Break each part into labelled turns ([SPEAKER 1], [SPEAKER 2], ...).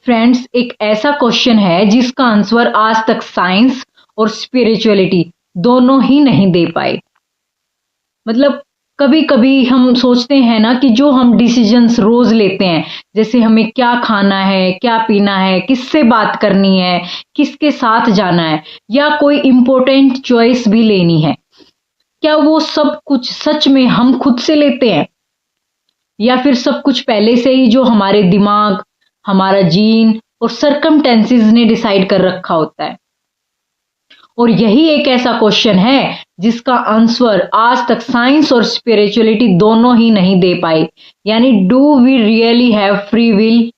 [SPEAKER 1] Friends, एक ऐसा question है जिसका आंसर आज तक साइंस और स्पिरिचुअलिटी दोनों ही नहीं दे पाए। मतलब कभी कभी हम सोचते हैं ना कि जो हम डिसीजंस रोज लेते हैं, जैसे हमें क्या खाना है, क्या पीना है, किससे बात करनी है, किसके साथ जाना है, या कोई इम्पोर्टेंट चॉइस भी लेनी है, क्या वो सब कुछ सच में हम खुद से लेते हैं, या फिर सब कुछ पहले से ही जो हमारे दिमाग, हमारा जीन और सरकमटेंसेस ने डिसाइड कर रखा होता है। और यही एक ऐसा क्वेश्चन है जिसका आंसर आज तक साइंस और स्पिरिचुअलिटी दोनों ही नहीं दे पाए, यानी do we really have free will.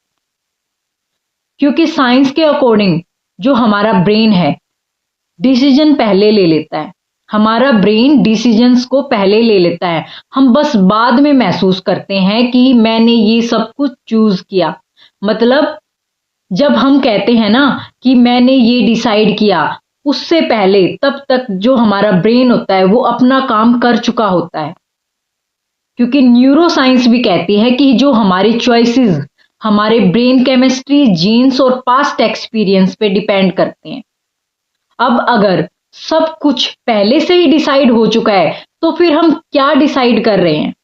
[SPEAKER 1] क्योंकि साइंस के अकॉर्डिंग जो हमारा ब्रेन है डिसीजन पहले ले लेता है, हमारा ब्रेन डिसीजंस को पहले ले लेता है, हम बस बाद में महसूस करते हैं कि मैंने ये सब कुछ चूज किया। मतलब जब हम कहते हैं ना कि मैंने ये डिसाइड किया, उससे पहले तब तक जो हमारा ब्रेन होता है वो अपना काम कर चुका होता है। क्योंकि न्यूरो साइंस भी कहती है कि जो हमारी चॉइसेस हमारे ब्रेन केमिस्ट्री, जीन्स और पास्ट एक्सपीरियंस पे डिपेंड करते हैं। अब अगर सब कुछ पहले से ही डिसाइड हो चुका है तो फिर हम क्या डिसाइड कर रहे हैं?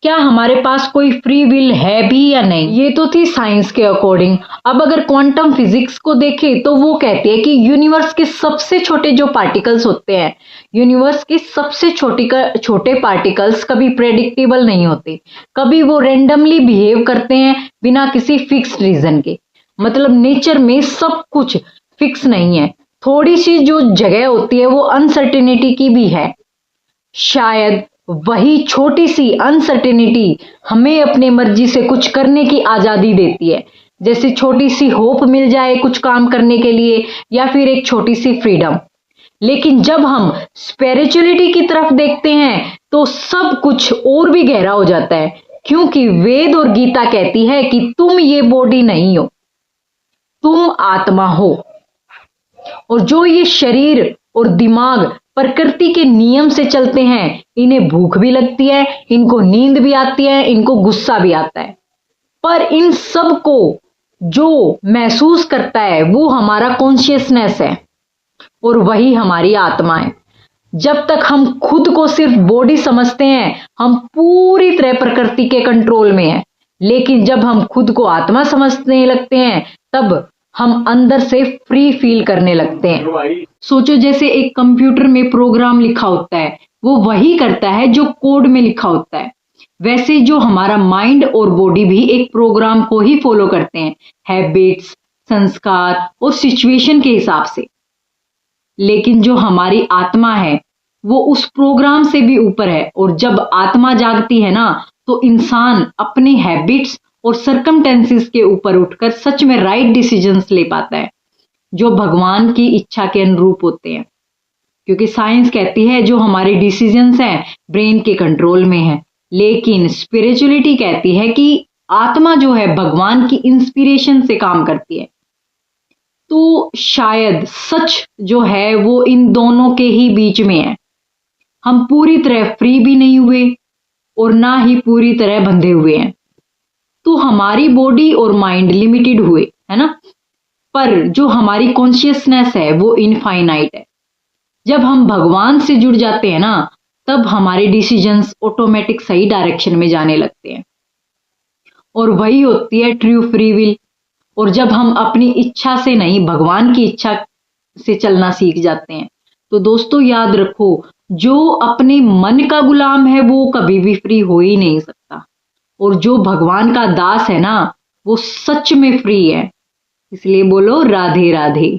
[SPEAKER 1] क्या हमारे पास कोई फ्री विल है भी या नहीं? ये तो थी साइंस के अकॉर्डिंग। अब अगर क्वांटम फिजिक्स को देखें तो वो कहती है कि यूनिवर्स के सबसे छोटे जो पार्टिकल्स होते हैं, यूनिवर्स के सबसे छोटे पार्टिकल्स कभी प्रेडिक्टेबल नहीं होते, कभी वो रेंडमली बिहेव करते हैं बिना किसी फिक्स्ड रीजन के। मतलब नेचर में सब कुछ फिक्स नहीं है, थोड़ी सी जो जगह होती है वो अनसर्टेनिटी की भी है। शायद वही छोटी सी अनसर्टेनिटी हमें अपने मर्जी से कुछ करने की आजादी देती है, जैसे छोटी सी होप मिल जाए कुछ काम करने के लिए, या फिर एक छोटी सी फ्रीडम। लेकिन जब हम स्पिरिचुअलिटी की तरफ देखते हैं तो सब कुछ और भी गहरा हो जाता है, क्योंकि वेद और गीता कहती है कि तुम ये बॉडी नहीं हो, तुम आत्मा हो। और जो ये शरीर और दिमाग प्रकृति के नियम से चलते हैं, इन्हें भूख भी लगती है, इनको नींद भी आती है, इनको गुस्सा भी आता है, पर इन सब को जो महसूस करता है वो हमारा कॉन्शियसनेस है और वही हमारी आत्मा है। जब तक हम खुद को सिर्फ बॉडी समझते हैं हम पूरी तरह प्रकृति के कंट्रोल में हैं, लेकिन जब हम खुद को आत्मा समझने लगते हैं तब हम अंदर से फ्री फील करने लगते हैं। सोचो जैसे एक कंप्यूटर में प्रोग्राम लिखा होता है, वो वही करता है जो कोड में लिखा होता है, वैसे जो हमारा माइंड और बॉडी भी एक प्रोग्राम को ही फॉलो करते हैं, हैबिट्स, संस्कार और सिचुएशन के हिसाब से। लेकिन जो हमारी आत्मा है वो उस प्रोग्राम से भी ऊपर है, और जब आत्मा जागती है ना तो इंसान अपने हैबिट्स और सरकमटेंसेस के ऊपर उठकर सच में राइट डिसीजंस ले पाता है, जो भगवान की इच्छा के अनुरूप होते हैं। क्योंकि साइंस कहती है जो हमारे डिसीजंस हैं ब्रेन के कंट्रोल में है, लेकिन स्पिरिचुअलिटी कहती है कि आत्मा जो है भगवान की इंस्पिरेशन से काम करती है। तो शायद सच जो है वो इन दोनों के ही बीच में है। हम पूरी तरह फ्री भी नहीं हुए और ना ही पूरी तरह बंधे हुए हैं। तो हमारी बॉडी और माइंड लिमिटेड हुए, है ना, पर जो हमारी कॉन्शियसनेस है वो इनफाइनाइट है। जब हम भगवान से जुड़ जाते हैं ना तब हमारे डिसीजंस ऑटोमेटिक सही डायरेक्शन में जाने लगते हैं, और वही होती है ट्रू फ्री विल। और जब हम अपनी इच्छा से नहीं भगवान की इच्छा से चलना सीख जाते हैं तो दोस्तों याद रखो, जो अपने मन का गुलाम है वो कभी भी फ्री हो ही नहीं सकता, और जो भगवान का दास है ना वो सच में फ्री है। इसलिए बोलो राधे राधे।